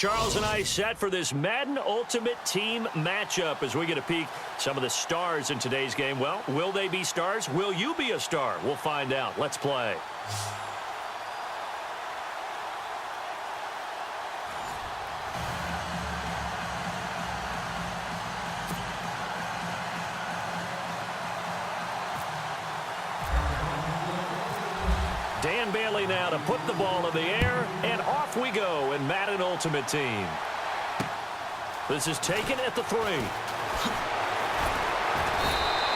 Charles and I set for this Madden Ultimate Team matchup as we get a peek some of the stars in today's game. Well, will they be stars? Will you be a star? We'll find out. Let's play. Dan Bailey now to put the ball in the air, and off we go in Madden Ultimate Team. This is taken at the 3.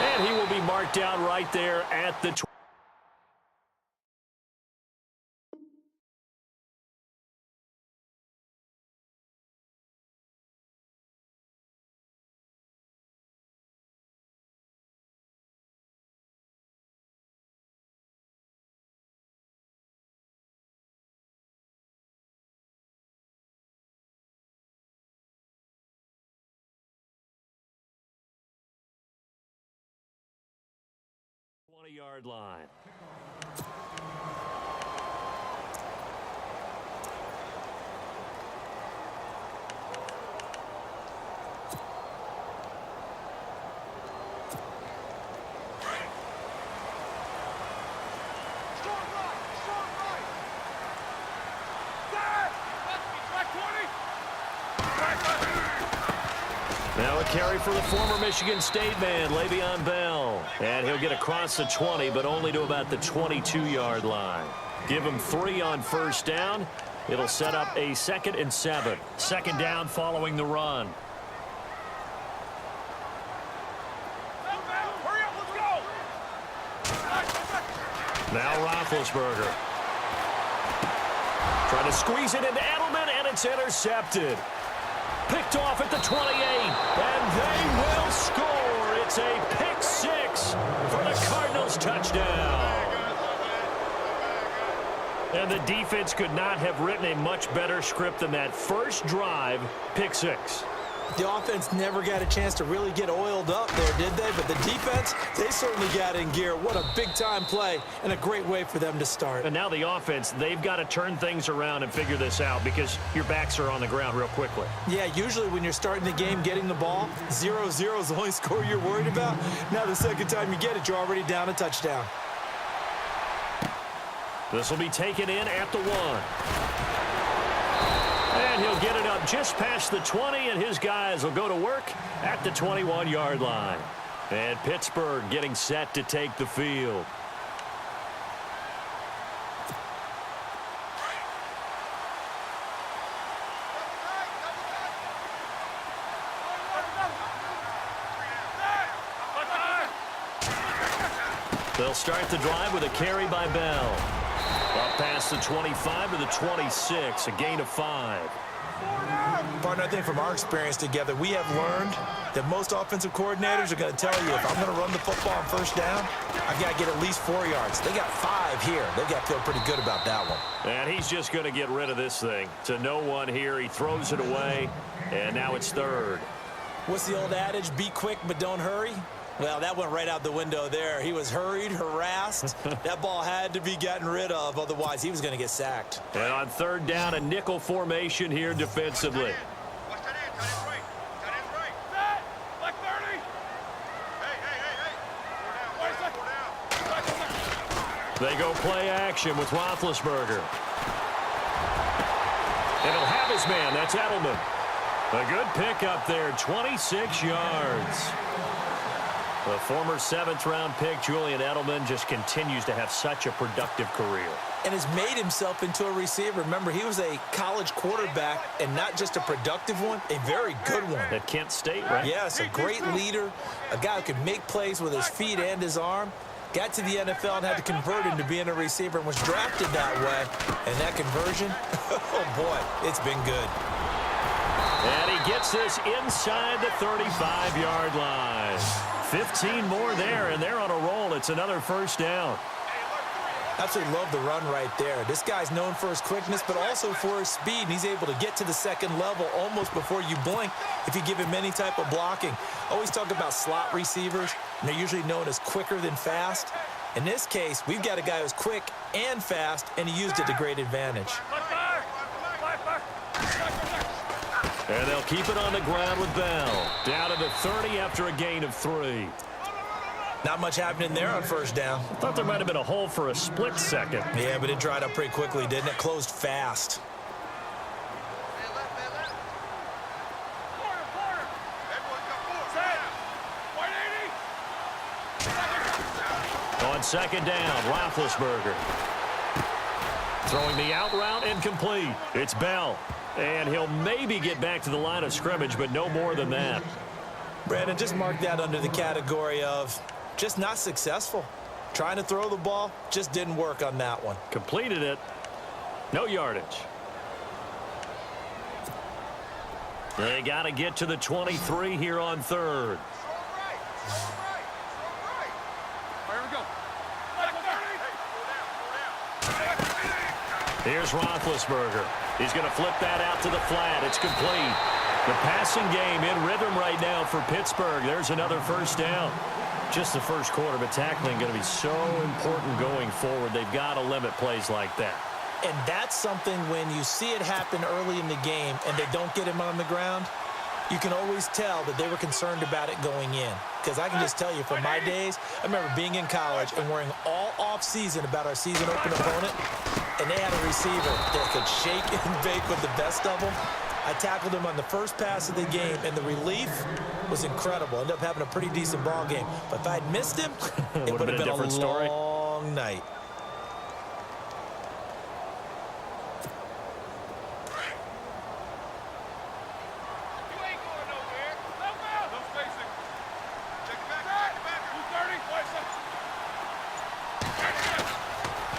And he will be marked down right there at the 20. Yard line. Now a carry for the former Michigan State man, Le'Veon Bell. And he'll get across the 20, but only to about the 22-yard line. Give him 3 on first down. It'll set up a 2nd and 7. Second down following the run. Now Roethlisberger. Trying to squeeze it into Edelman, and it's intercepted. Picked off at the 28, and they will score. It's a pick 6 for the Cardinals touchdown. And the defense could not have written a much better script than that first drive, pick 6. The offense never got a chance to really get oiled up there, did they? But the defense, they certainly got in gear. What a big-time play and a great way for them to start. And now the offense, they've got to turn things around and figure this out because your backs are on the ground real quickly. Yeah, usually when you're starting the game getting the ball, 0-0 is the only score you're worried about. Now the second time you get it, you're already down a touchdown. This will be taken in at the 1. And he'll get it up just past the 20, and his guys will go to work at the 21-yard line. And Pittsburgh getting set to take the field. They'll start the drive with a carry by Bell. Up past the 25 to the 26, a gain of 5. Partner, I think from our experience together, we have learned that most offensive coordinators are going to tell you, if I'm going to run the football on first down, I've got to get at least 4 yards. They got 5 here. They've got to feel pretty good about that one. And he's just going to get rid of this thing. To no one here. He throws it away, and now it's 3rd. What's the old adage? Be quick, but don't hurry. Well, that went right out the window there. He was hurried, harassed. That ball had to be gotten rid of, otherwise he was going to get sacked. And on 3rd down, a nickel formation here defensively. They go play action with Roethlisberger. And he'll have his man. That's Edelman. A good pickup there, 26 yards. The former 7th-round pick, Julian Edelman, just continues to have such a productive career. And has made himself into a receiver. Remember, he was a college quarterback, and not just a productive one, a very good one. At Kent State, right? Yes, a great leader, a guy who could make plays with his feet and his arm. Got to the NFL and had to convert into being a receiver and was drafted that way. And that conversion, oh boy, it's been good. And he gets this inside the 35-yard line. 15 more there, and they're on a roll. It's another first down. Absolutely love the run right there. This guy's known for his quickness, but also for his speed, and he's able to get to the second level almost before you blink if you give him any type of blocking. Always talk about slot receivers, and they're usually known as quicker than fast. In this case, we've got a guy who's quick and fast, and he used it to great advantage. And they'll keep it on the ground with Bell. Down to the 30 after a gain of 3. Not much happening there on first down. Thought there might have been a hole for a split second. Yeah, but it dried up pretty quickly, didn't it? Closed fast. On second down, Roethlisberger. Throwing the out route incomplete. It's Bell. And he'll maybe get back to the line of scrimmage, but no more than that. Brandon, just mark that under the category of just not successful. Trying to throw the ball, just didn't work on that one. Completed it. No yardage. They got to get to the 23 here on third. Here's Roethlisberger. He's going to flip that out to the flat. It's complete. The passing game in rhythm right now for Pittsburgh. There's another first down. Just the first quarter, but tackling going to be so important going forward. They've got to limit plays like that. And that's something when you see it happen early in the game and they don't get him on the ground, you can always tell that they were concerned about it going in. Because I can just tell you from my days, I remember being in college and worrying all off-season about our season open opponent, and they had a receiver that could shake and bake with the best of them. I tackled him on the first pass of the game, and the relief was incredible. Ended up having a pretty decent ball game. But if I'd missed him, it would have been a story. Long night.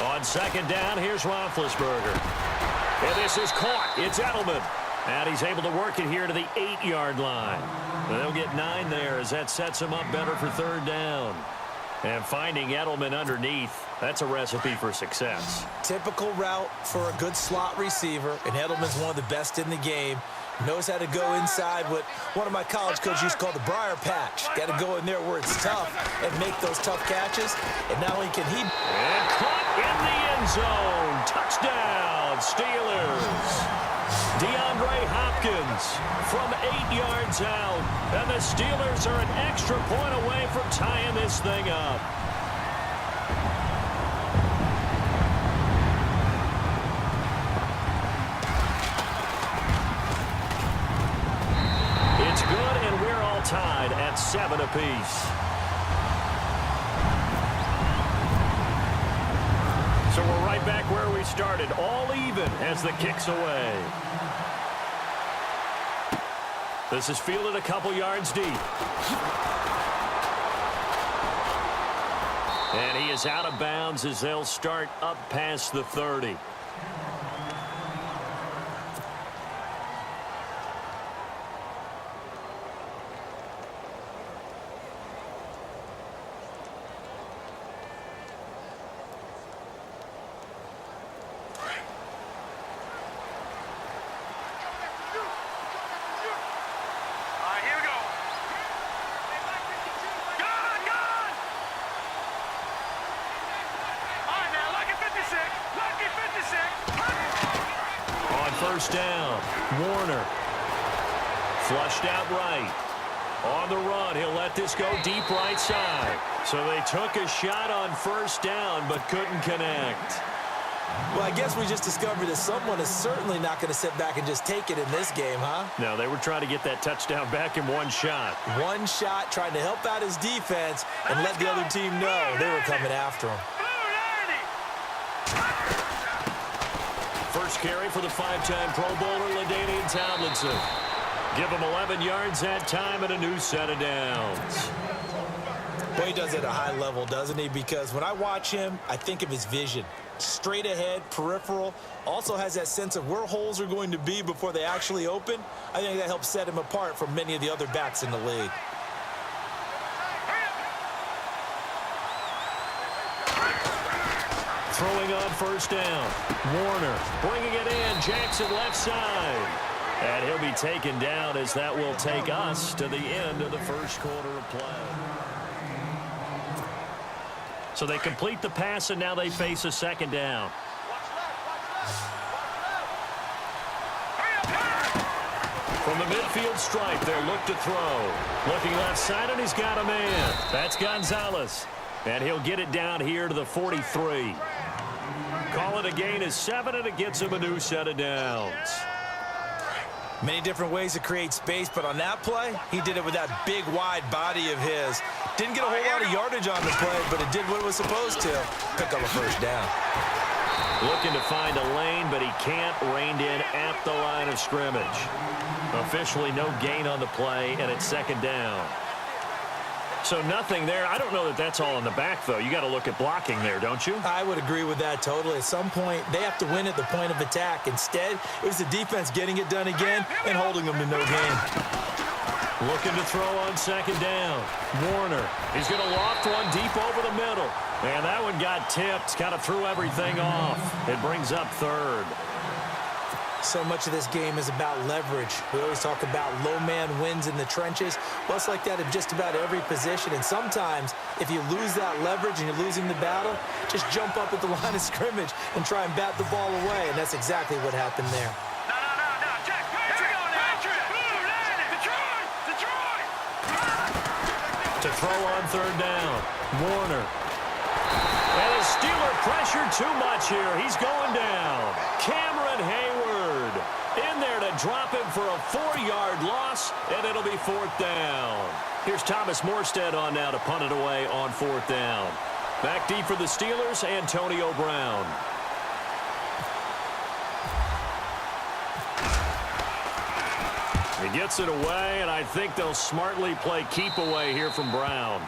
On second down, here's Roethlisberger. And this is caught. It's Edelman. And he's able to work it here to the 8-yard line. And they'll get 9 there as that sets him up better for third down. And finding Edelman underneath, that's a recipe for success. Typical route for a good slot receiver, and Edelman's one of the best in the game. Knows how to go inside what one of my college coaches used to call the briar patch. Got to go in there where it's tough and make those tough catches. And not only can he... And caught in the end zone. Touchdown, Steelers. DeAndre Hopkins from 8 yards out. And the Steelers are an extra point away from tying this thing up. It's good, and we're all tied at 7 apiece. So we're right back where we started, all even as the kick's away. This is fielded a couple yards deep. And he is out of bounds as they'll start up past the 30. First down, Warner. Flushed out right. On the run, he'll let this go deep right side. So they took a shot on first down, but couldn't connect. Well, I guess we just discovered that someone is certainly not going to sit back and just take it in this game, huh? No, they were trying to get that touchdown back in one shot. One shot, trying to help out his defense and let the other team know they were coming after him. First carry for the 5-time Pro Bowler, LaDainian Tomlinson. Give him 11 yards that time and a new set of downs. Well, he does it at a high level, doesn't he? Because when I watch him, I think of his vision. Straight ahead, peripheral. Also has that sense of where holes are going to be before they actually open. I think that helps set him apart from many of the other backs in the league. Throwing on first down. Warner bringing it in. Jackson left side. And he'll be taken down as that will take us to the end of the first quarter of play. So they complete the pass, and now they face a second From the midfield stripe, they'll look to throw. Looking left side, and he's got a man. That's Gonzalez. And he'll get it down here to the 43. Call it a gain of 7, and it gets him a new set of downs. Many different ways to create space, but on that play, he did it with that big, wide body of his. Didn't get a whole lot of yardage on the play, but it did what it was supposed to. Pick up a first down. Looking to find a lane, but he can't. Reined in at the line of scrimmage. Officially no gain on the play, and it's second down. So nothing there. I don't know that that's all in the back, though. You got to look at blocking there, don't you? I would agree with that totally. At some point, they have to win at the point of attack. Instead, it was the defense getting it done again and holding them to no gain. Looking to throw on second down. Warner. He's going to loft one deep over the middle. And that one got tipped. Kind of threw everything off. It brings up third. So much of this game is about leverage. We always talk about low man wins in the trenches. Well, it's like that in just about every position. And sometimes, if you lose that leverage and you're losing the battle, just jump up at the line of scrimmage and try and bat the ball away. And that's exactly what happened there. To throw on third down. Warner. And the Steeler pressure too much here. He's going down. Cameron Hayward in there to drop him for a 4-yard loss, and it'll be fourth down. Here's Thomas Morstead on now to punt it away on fourth down. Back deep for the Steelers, Antonio Brown. He gets it away, and I think they'll smartly play keep away here from Brown.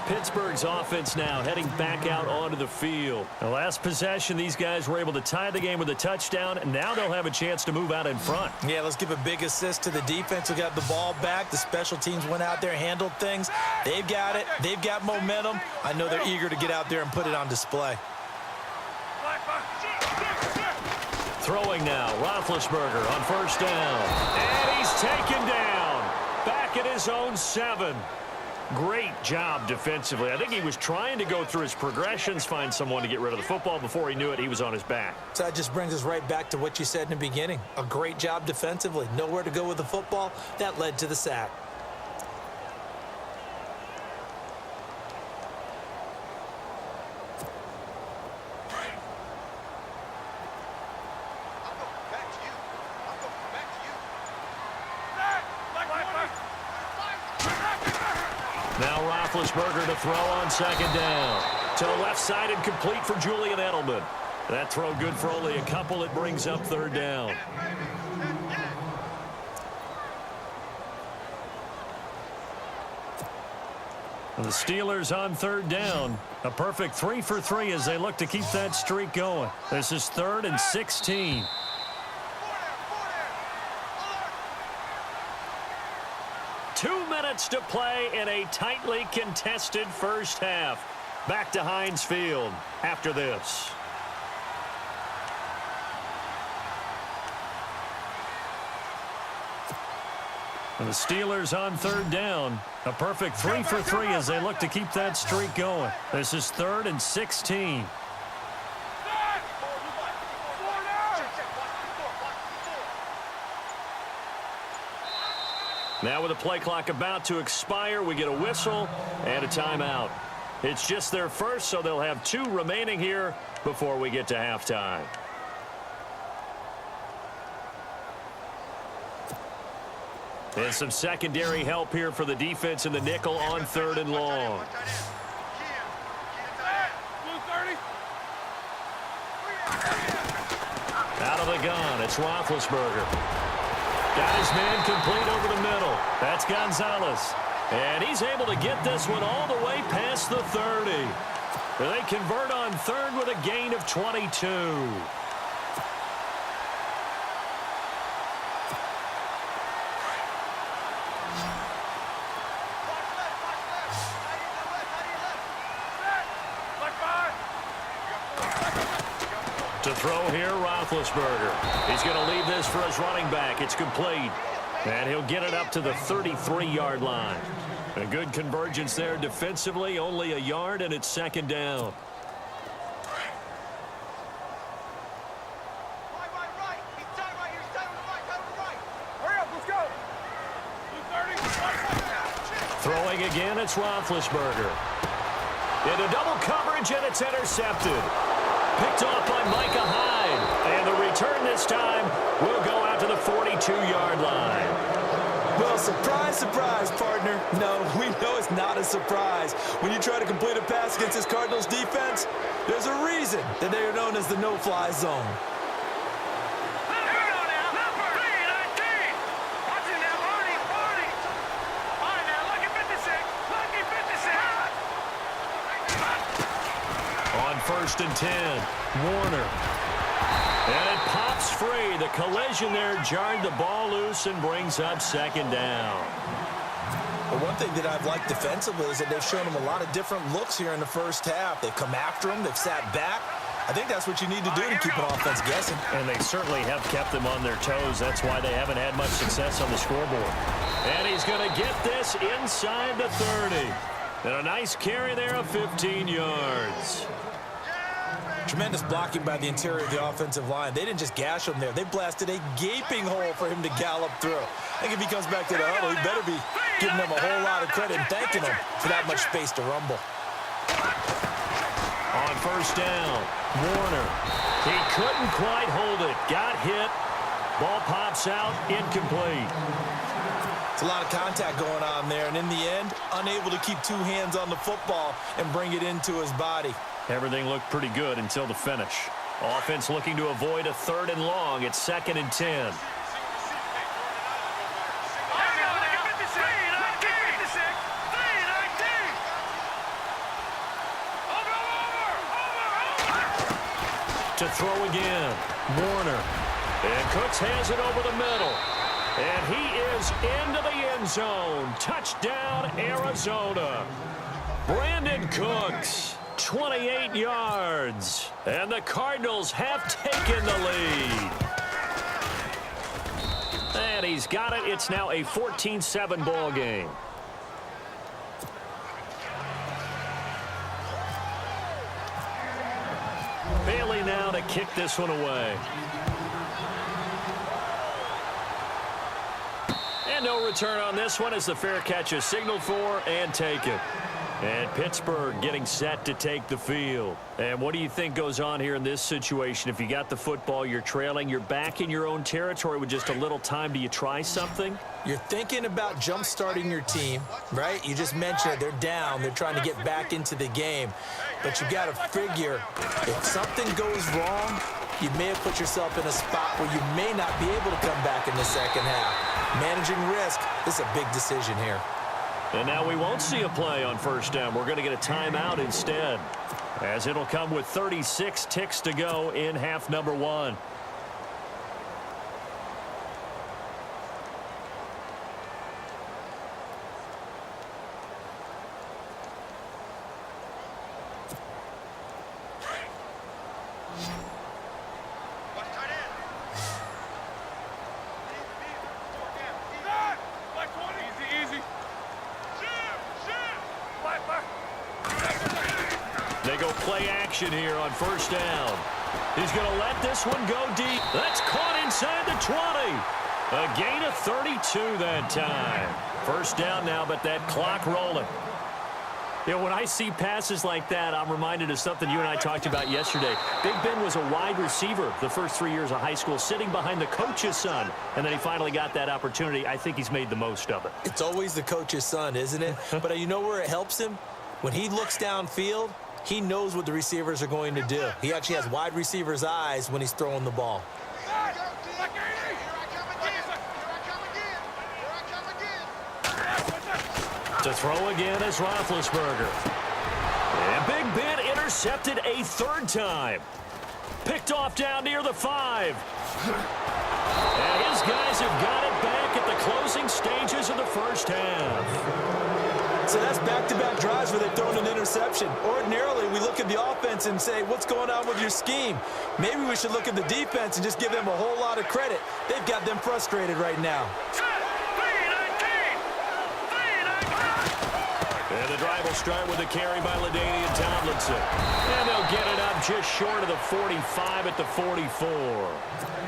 Pittsburgh's offense now heading back out onto the field. The last possession, these guys were able to tie the game with a touchdown, and now they'll have a chance to move out in front. Yeah, let's give a big assist to the defense who got the ball back. The special teams went out there, handled things. They've got it. They've got momentum. I know they're eager to get out there and put it on display. Throwing now, Roethlisberger on first down. And he's taken down. Back at his own 7. Great job defensively. I think he was trying to go through his progressions, find someone to get rid of the football. Before he knew it, he was on his back. So that just brings us right back to what you said in the beginning. A great job defensively. Nowhere to go with the football. That led to the sack. Now Roethlisberger to throw on second down. To the left side and complete for Julian Edelman. That throw good for only a couple. It brings up third down. And the Steelers on third down. A perfect 3 for 3 as they look to keep that streak going. This is 3rd and 16. To play in a tightly contested first half. Back to Heinz Field after this. And the Steelers on third down. A perfect 3 for 3 as they look to keep that streak going. This is 3rd and 16. Now with the play clock about to expire, we get a whistle and a timeout. It's just their first, so they'll have 2 remaining here before we get to halftime. And some secondary help here for the defense in the nickel on 3rd and long. Out of the gun, it's Roethlisberger. Got his man complete over the middle. That's Gonzalez. And he's able to get this one all the way past the 30. They convert on 3rd with a gain of 22. To throw here, Roethlisberger. He's going to leave this for his running back. It's complete. And he'll get it up to the 33-yard line. A good convergence there defensively, only a yard, and it's second down. Throwing again, it's Roethlisberger. Into double coverage, and it's intercepted. Picked off by Micah Hyde. And the return this time will go out to the 42-yard line. Well, surprise, surprise, partner. No, we know it's not a surprise. When you try to complete a pass against this Cardinals defense, there's a reason that they are known as the no-fly zone. On 1st and 10, Warner. And it pops free. The collision there jarred the ball loose and brings up 2nd down. But one thing that I've liked defensively is that they've shown them a lot of different looks here in the first half. They've come after them. They've sat back. I think that's what you need to do to keep an offense guessing. And they certainly have kept them on their toes. That's why they haven't had much success on the scoreboard. And he's going to get this inside the 30. And a nice carry there of 15 yards. Tremendous blocking by the interior of the offensive line. They didn't just gash him there. They blasted a gaping hole for him to gallop through. I think if he comes back to the huddle, he better be giving them a whole lot of credit and thanking them for that much space to rumble. On 1st down, Warner. He couldn't quite hold it. Got hit. Ball pops out, incomplete. It's a lot of contact going on there, and in the end, unable to keep two hands on the football and bring it into his body. Everything looked pretty good until the finish. Offense looking to avoid a 3rd and long. It's 2nd and 10. To throw again, Warner. And Cooks has it over the middle. And he is into the end zone. Touchdown, Arizona. Brandon Cooks, 28 yards. And the Cardinals have taken the lead. And he's got it. It's now a 14-7 ball game. Bailey now to kick this one away. And no return on this one as the fair catch is signaled for and taken. And Pittsburgh getting set to take the field. And what do you think goes on here in this situation? If you got the football, you're trailing, you're back in your own territory with just a little time. Do you try something? You're thinking about jump-starting your team, right? You just mentioned it. They're down. They're trying to get back into the game. But you got to figure if something goes wrong, you may have put yourself in a spot where you may not be able to come back in the second half. Managing risk is a big decision here. And now we won't see a play on 1st down. We're going to get a timeout instead, as it'll come with 36 ticks to go in half number 1. They go play action here on 1st down. He's going to let this one go deep. That's caught inside the 20. A gain of 32 that time. 1st down now, but that clock rolling. You know, when I see passes like that, I'm reminded of something you and I talked about yesterday. Big Ben was a wide receiver the first 3 years of high school, sitting behind the coach's son, and then he finally got that opportunity. I think he's made the most of it. It's always the coach's son, isn't it? But you know where it helps him? When he looks downfield, he knows what the receivers are going to do. He actually has wide receivers' eyes when he's throwing the ball. To throw again is Roethlisberger. And Big Ben intercepted a 3rd time. Picked off down near the 5. And his guys have got it back at the closing stages of the 1st half. So that's back-to-back drives where they've thrown an interception. Ordinarily, we look at the offense and say, what's going on with your scheme? Maybe we should look at the defense and just give them a whole lot of credit. They've got them frustrated right now. And the drive will start with a carry by LaDainian Tomlinson. And they'll get it up just short of the 45 at the 44.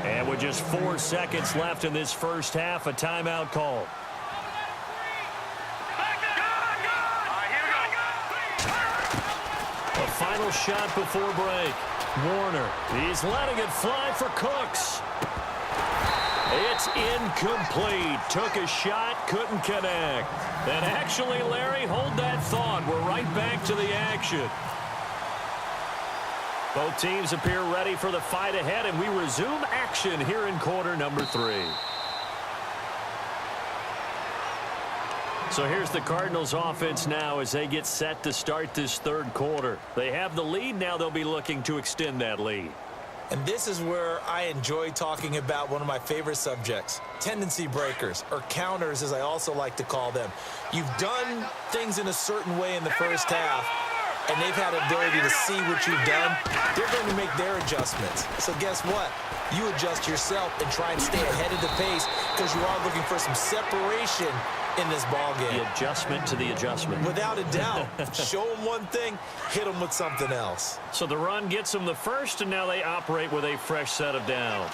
And with just 4 seconds left in this 1st half, a timeout call. final shot before break. Warner, he's letting it fly for Cooks. It's incomplete. Took a shot, couldn't connect. And actually, Larry, hold that thought. We're right back to the action. Both teams appear ready for the fight ahead, and we resume action here in quarter number 3. So here's the Cardinals offense now as they get set to start this third quarter. They have the lead. Now they'll be looking to extend that lead. And this is where I enjoy talking about one of my favorite subjects, tendency breakers, or counters as I also like to call them. You've done things in a certain way in the first half, and they've had ability to see what you've done. They're going to make their adjustments. So guess what? You adjust yourself and try and stay ahead of the pace because you are looking for some separation in this ball game. The adjustment to the adjustment. Without a doubt. Show them one thing, hit them with something else. So the run gets them the first, and now they operate with a fresh set of downs.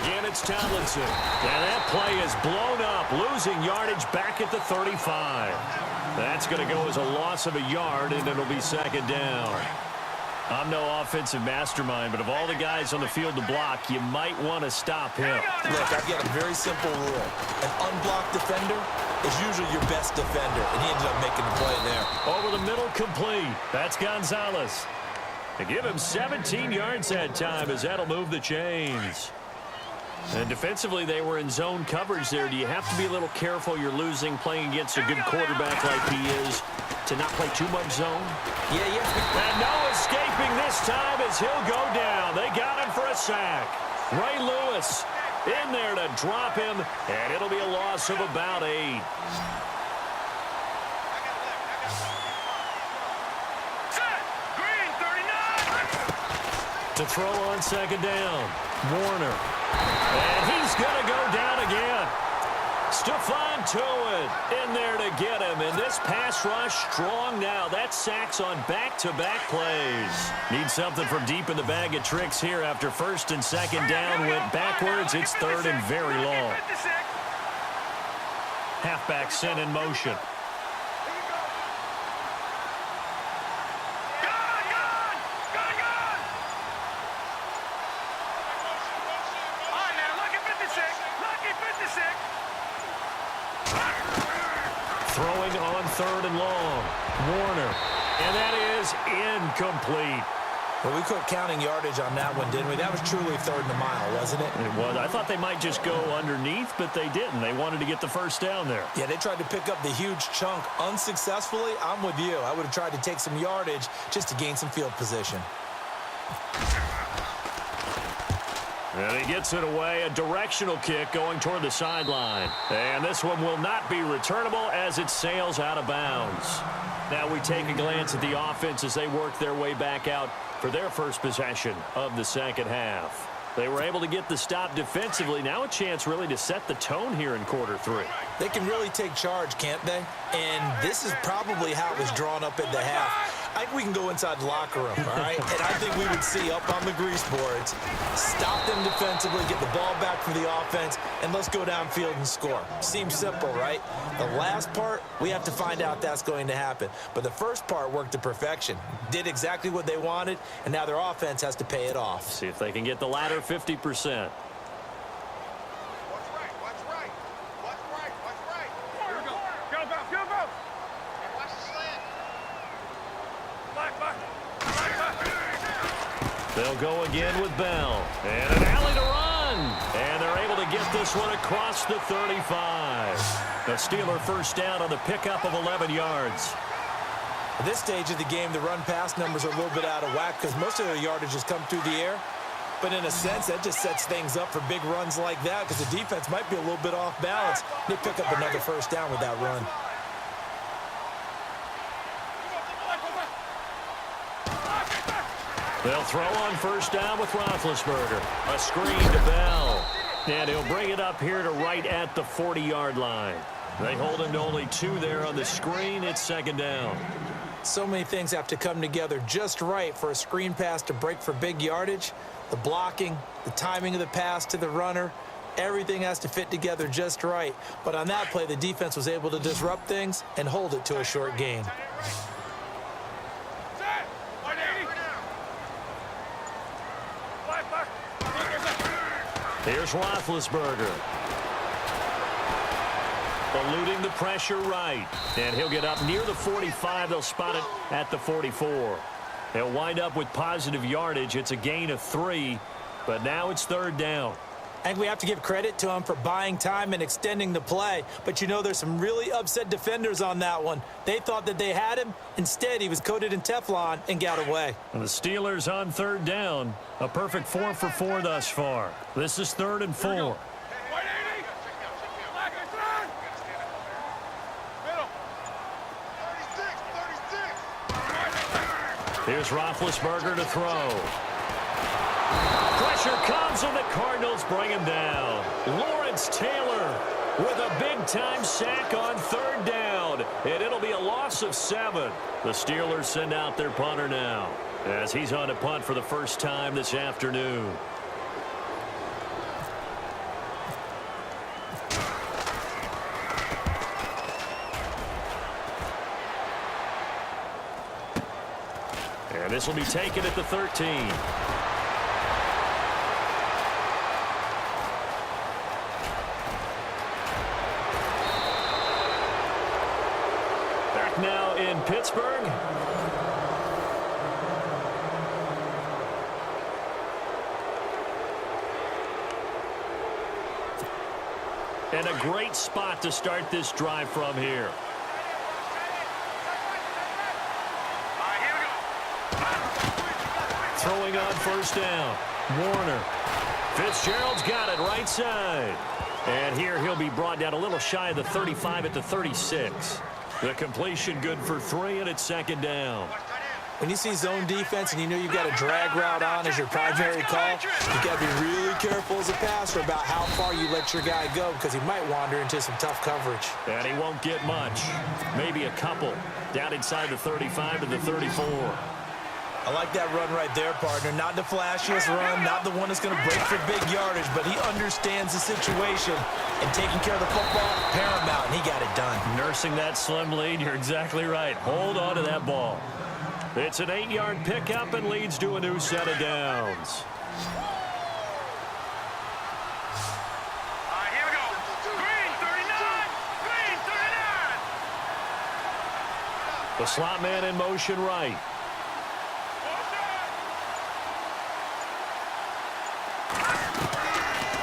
Again, it's Tomlinson. And that play is blown up, losing yardage back at the 35. That's going to go as a loss of a yard, and it'll be second down. I'm no offensive mastermind, but of all the guys on the field to block, you might want to stop him. Look, I've got a very simple rule. An unblocked defender is usually your best defender, and he ended up making the play there. Over the middle, complete. That's Gonzalez. They give him 17 yards that time as that'll move the chains. And defensively, they were in zone coverage there. Do you have to be a little careful you're losing playing against a good quarterback like he is to not play too much zone? Yeah, yeah. And no escaping this time as he'll go down. They got him for a sack. Ray Lewis in there to drop him, and it'll be a loss of about 8. To throw on second down, Warner. And he's going to go down again. Stephon Tuitt in there to get him. And this pass rush strong now. That's sacks on back-to-back plays. Need something from deep in the bag of tricks here after first and second down went backwards. It's third and very long. Halfback sent in motion. Throwing on third and long. Warner. And that is incomplete. Well, we quit counting yardage on that one, didn't we? That was truly third and a mile, wasn't it? It was. I thought they might just go underneath, but they didn't. They wanted to get the first down there. Yeah, they tried to pick up the huge chunk unsuccessfully. I'm with you. I would have tried to take some yardage just to gain some field position. And he gets it away, a directional kick going toward the sideline. And this one will not be returnable as it sails out of bounds. Now we take a glance at the offense as they work their way back out for their first possession of the second half. They were able to get the stop defensively. Now a chance really to set the tone here in quarter 3. They can really take charge, can't they? And this is probably how it was drawn up in the half. I think we can go inside the locker room, all right? And I think we would see up on the grease boards, stop them defensively, get the ball back for the offense, and let's go downfield and score. Seems simple, right? The last part, we have to find out that's going to happen. But the first part worked to perfection. Did exactly what they wanted, and now their offense has to pay it off. See if they can get the latter 50%. They'll go again with Bell. And an alley to run. And they're able to get this one across the 35. The Steeler first down on the pickup of 11 yards. At this stage of the game, the run-pass numbers are a little bit out of whack because most of their yardage has come through the air. But in a sense, that just sets things up for big runs like that because the defense might be a little bit off balance. They pick up another first down with that run. They'll throw on first down with Roethlisberger. A screen to Bell. And he'll bring it up here to right at the 40-yard line. They hold him to only 2 there on the screen. It's second down. So many things have to come together just right for a screen pass to break for big yardage. The blocking, the timing of the pass to the runner, everything has to fit together just right. But on that play, the defense was able to disrupt things and hold it to a short gain. Here's Roethlisberger. Eluding the pressure right. And he'll get up near the 45. They'll spot it at the 44. They'll wind up with positive yardage. It's a gain of 3, but now it's third down. I think we have to give credit to him for buying time and extending the play. But, you know, there's some really upset defenders on that one. They thought that they had him. Instead, he was coated in Teflon and got away. And the Steelers on third down. A perfect 4 for 4 thus far. This is 3rd and 4. Here's Roethlisberger to throw. Pressure comes, and the Cardinals bring him down. Lawrence Taylor with a big-time sack on third down, and it'll be a loss of 7. The Steelers send out their punter now, as he's on to punt for the first time this afternoon. And this will be taken at the 13. Now in Pittsburgh. And a great spot to start this drive from here. Throwing on first down. Warner. Fitzgerald's got it right side. And here he'll be brought down a little shy of the 35 at the 36. The completion good for 3, and it's second down. When you see zone defense and you know you've got a drag route on as your primary call, you've got to be really careful as a passer about how far you let your guy go because he might wander into some tough coverage. And he won't get much. Maybe a couple. Down inside the 35 to the 34. I like that run right there, partner. Not the flashiest run, not the one that's going to break for big yardage, but he understands the situation, and taking care of the football, paramount, and he got it done. Nursing that slim lead, you're exactly right. Hold on to that ball. It's an 8-yard pickup and leads to a new set of downs. Here we go. Green 39. Green 39. The slot man in motion right.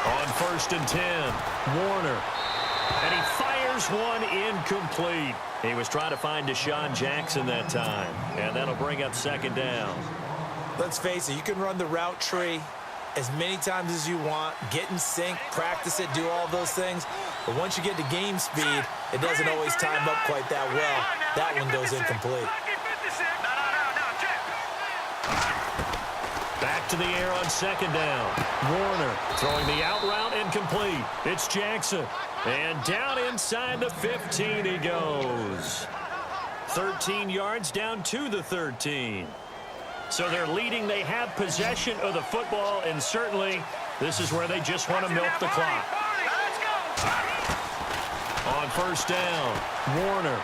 On 1st and 10, Warner. And he fires one incomplete. He was trying to find Deshaun Jackson that time. And that'll bring up second down. Let's face it, you can run the route tree as many times as you want, get in sync, practice it, do all those things. But once you get to game speed, it doesn't always time up quite that well. That one goes incomplete. Back to the air on second down. Warner throwing the out route incomplete. It's Jackson. And down inside the 15 he goes. 13 yards down to the 13. So they're leading. They have possession of the football, and certainly this is where they just want to milk the clock. On first down, Warner.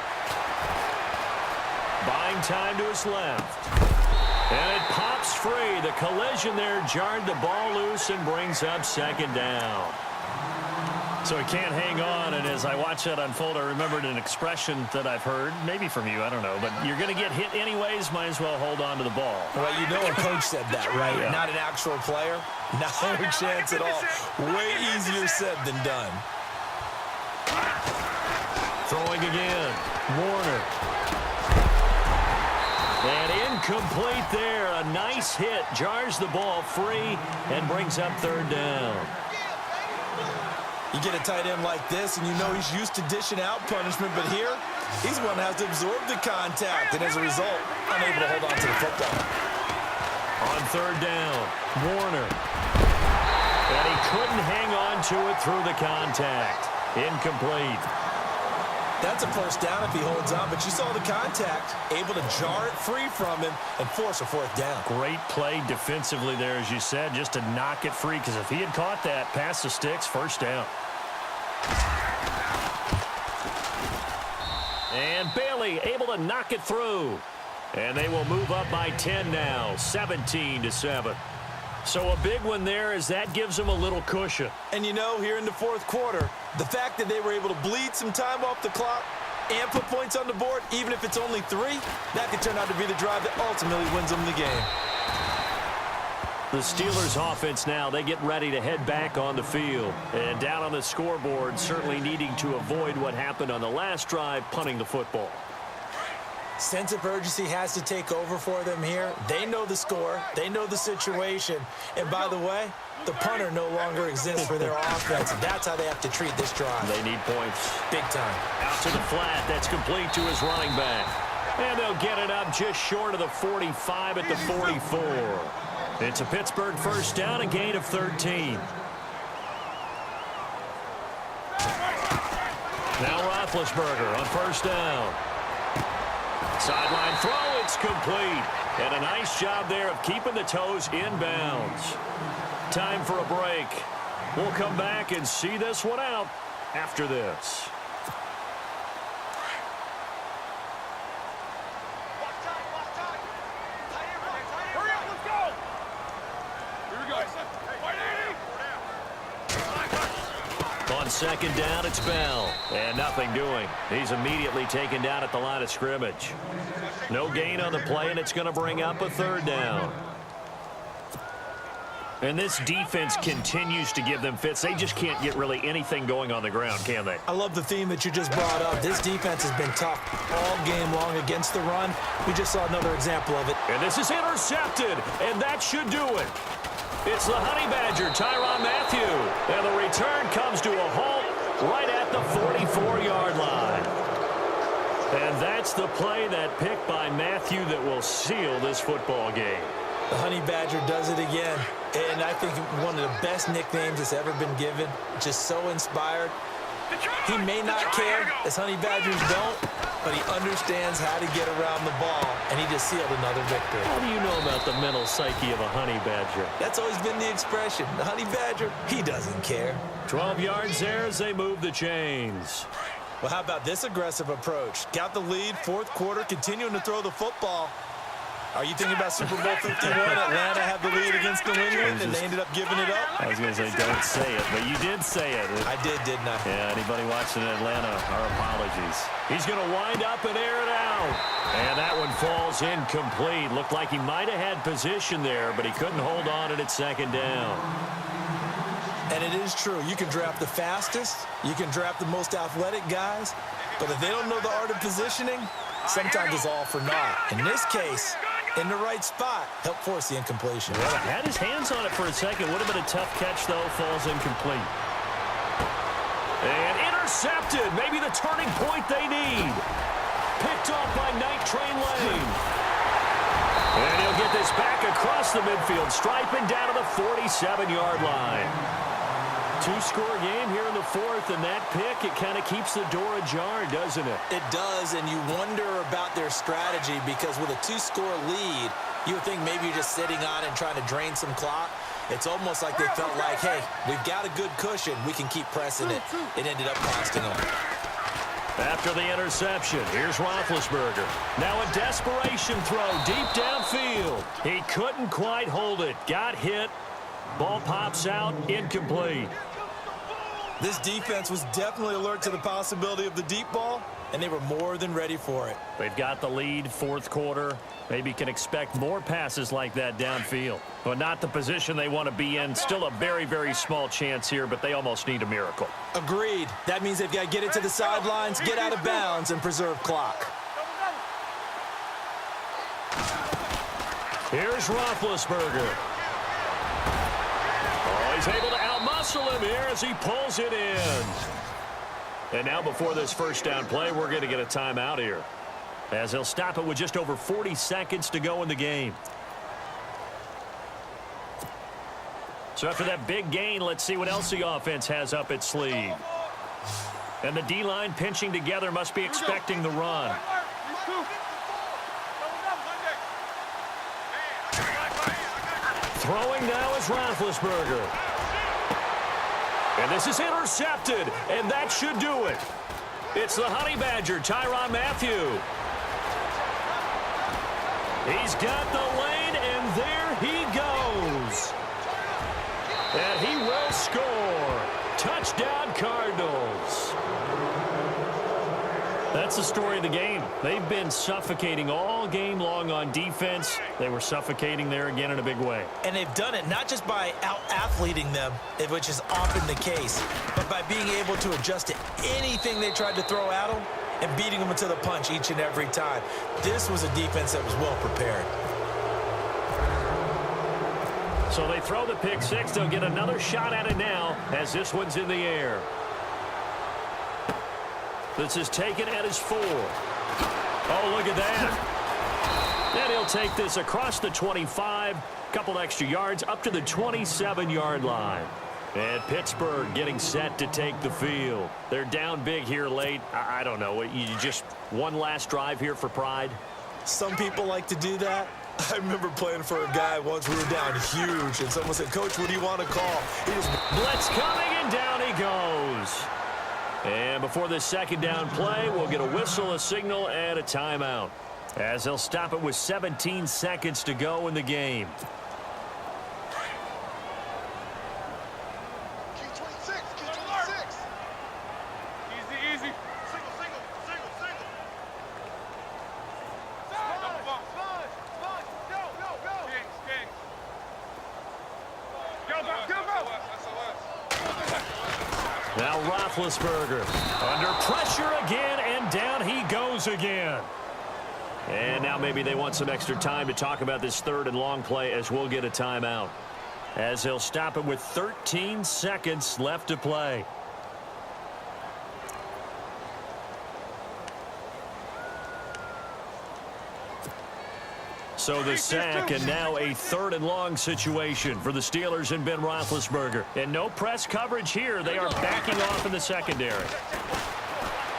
Buying time to his left. And it pops free. The collision there jarred the ball loose and brings up second down. So he can't hang on, and as I watch that unfold, I remembered an expression that I've heard, maybe from you, I don't know, but you're going to get hit anyways, might as well hold on to the ball. Well, you know a coach said that, right? Yeah. Not an actual player. No chance at all. Way easier said than done. Throwing again. Warner. And incomplete there. A nice hit. Jars the ball free and brings up third down. You get a tight end like this, and you know he's used to dishing out punishment, but here, he's one that has to absorb the contact, and as a result, unable to hold on to the football. On third down, Warner. And he couldn't hang on to it through the contact. Incomplete. That's a first down if he holds on, but you saw the contact, able to jar it free from him and force a fourth down. Great play defensively there, as you said, just to knock it free, because if he had caught that, past the sticks, first down. And Bailey able to knock it through. And they will move up by 10 now, 17-7. So a big one there as that gives them a little cushion. And you know, here in the fourth quarter, the fact that they were able to bleed some time off the clock and put points on the board, even if it's only 3, that could turn out to be the drive that ultimately wins them the game. The Steelers offense now, they get ready to head back on the field. And down on the scoreboard, certainly needing to avoid what happened on the last drive, punting the football. Sense of urgency has to take over for them here. They know the score. They know the situation. And by the way, the punter no longer exists for their offense. That's how they have to treat this drive. They need points. Big time. Out to the flat. That's complete to his running back. And they'll get it up just short of the 45 at the 44. It's a Pittsburgh first down, a gain of 13. Now Roethlisberger on first down. Sideline throw, it's complete. And a nice job there of keeping the toes in bounds. Time for a break. We'll come back and see this one out after this. Hurry up, let's go! Here we go. On second down, it's Bell. And nothing doing. He's immediately taken down at the line of scrimmage. No gain on the play, and it's going to bring up a third down. And this defense continues to give them fits. They just can't get really anything going on the ground, can they? I love the theme that you just brought up. This defense has been tough all game long against the run. We just saw another example of it. And this is intercepted, and that should do it. It's the Honey Badger, Tyrann Mathieu. And the return comes to a halt right at the 44-yard line. And that's the play, that pick by Mathieu, that will seal this football game. The Honey Badger does it again. And I think one of the best nicknames that's ever been given. Just so inspired. He may not care, as Honey Badgers don't, but he understands how to get around the ball, and he just sealed another victory. How do you know about the mental psyche of a Honey Badger? That's always been the expression. The Honey Badger, he doesn't care. 12 yards there as they move the chains. Well, how about this aggressive approach? Got the lead, fourth quarter, continuing to throw the football. Are you thinking about Super Bowl 51? Atlanta had the lead against New England, and they ended up giving it up? I was going to say, don't say it, but you did say it. I did, didn't I? Yeah, anybody watching in Atlanta, our apologies. He's going to wind up and air it out. And that one falls incomplete. Looked like he might have had position there, but he couldn't hold on at second down. And it is true. You can draft the fastest. You can draft the most athletic guys. But if they don't know the art of positioning, sometimes it's all for naught. In this case, in the right spot, helped force the incompletion. Well, had his hands on it for a second. Would have been a tough catch, though. Falls incomplete. And intercepted. Maybe the turning point they need. Picked off by Night Train Lane. And he'll get this back across the midfield, striping down to the 47-yard line. Two-score game here in the fourth, and that pick, it kind of keeps the door ajar, doesn't it? It does, and you wonder about their strategy because with a two-score lead, you would think maybe you're just sitting on it and trying to drain some clock. It's almost like they felt like, hey, we've got a good cushion. We can keep pressing it. It ended up costing them. After the interception, here's Roethlisberger. Now a desperation throw deep downfield. He couldn't quite hold it. Got hit. Ball pops out, incomplete. This defense was definitely alert to the possibility of the deep ball, and they were more than ready for it. They've got the lead, fourth quarter. Maybe can expect more passes like that downfield, but not the position they want to be in. Still a very, very small chance here, but they almost need a miracle. Agreed. That means they've got to get it to the sidelines, get out of bounds, and preserve clock. Here's Roethlisberger. Oh, he's able to outmuscle him here as he pulls it in. And now before this first down play, we're going to get a timeout here, as he'll stop it with just over 40 seconds to go in the game. So after that big gain, let's see what else the offense has up its sleeve. And the D-line pinching together must be expecting the run. Throwing now is Roethlisberger. And this is intercepted, and that should do it. It's the Honey Badger, Tyrann Mathieu. He's got the lane, and there he goes. And he will score. Touchdown, Cardinals. That's the story of the game. They've been suffocating all game long on defense. They were suffocating there again in a big way. And they've done it not just by out-athleting them, which is often the case, but by being able to adjust to anything they tried to throw at them and beating them to the punch each and every time. This was a defense that was well prepared. So they throw the pick six. They'll get another shot at it now as this one's in the air. This is taken at his 4. Oh, look at that. And he'll take this across the 25, couple extra yards up to the 27-yard line. And Pittsburgh getting set to take the field. They're down big here late. I don't know. You just one last drive here for pride? Some people like to do that. I remember playing for a guy once. We were down huge, and someone said, "Coach, what do you want to call?" He just blitz coming, and down he goes. And before this second down play, we'll get a whistle, a signal, and a timeout, as they'll stop it with 17 seconds to go in the game. Easy. Single. Go. Now Roethlisberger under pressure again, and down he goes again. And now maybe they want some extra time to talk about this third and long play, as we'll get a timeout, as they'll stop it with 13 seconds left to play. So the sack, and now a third and long situation for the Steelers and Ben Roethlisberger. And no press coverage here. They are backing off in the secondary.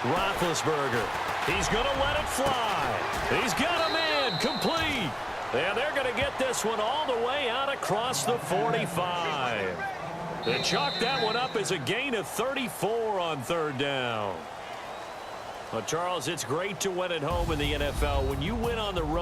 Roethlisberger, he's going to let it fly. He's got a man complete. And they're going to get this one all the way out across the 45. They chalk that one up as a gain of 34 on third down. Well, Charles, it's great to win at home in the NFL. When you win on the road,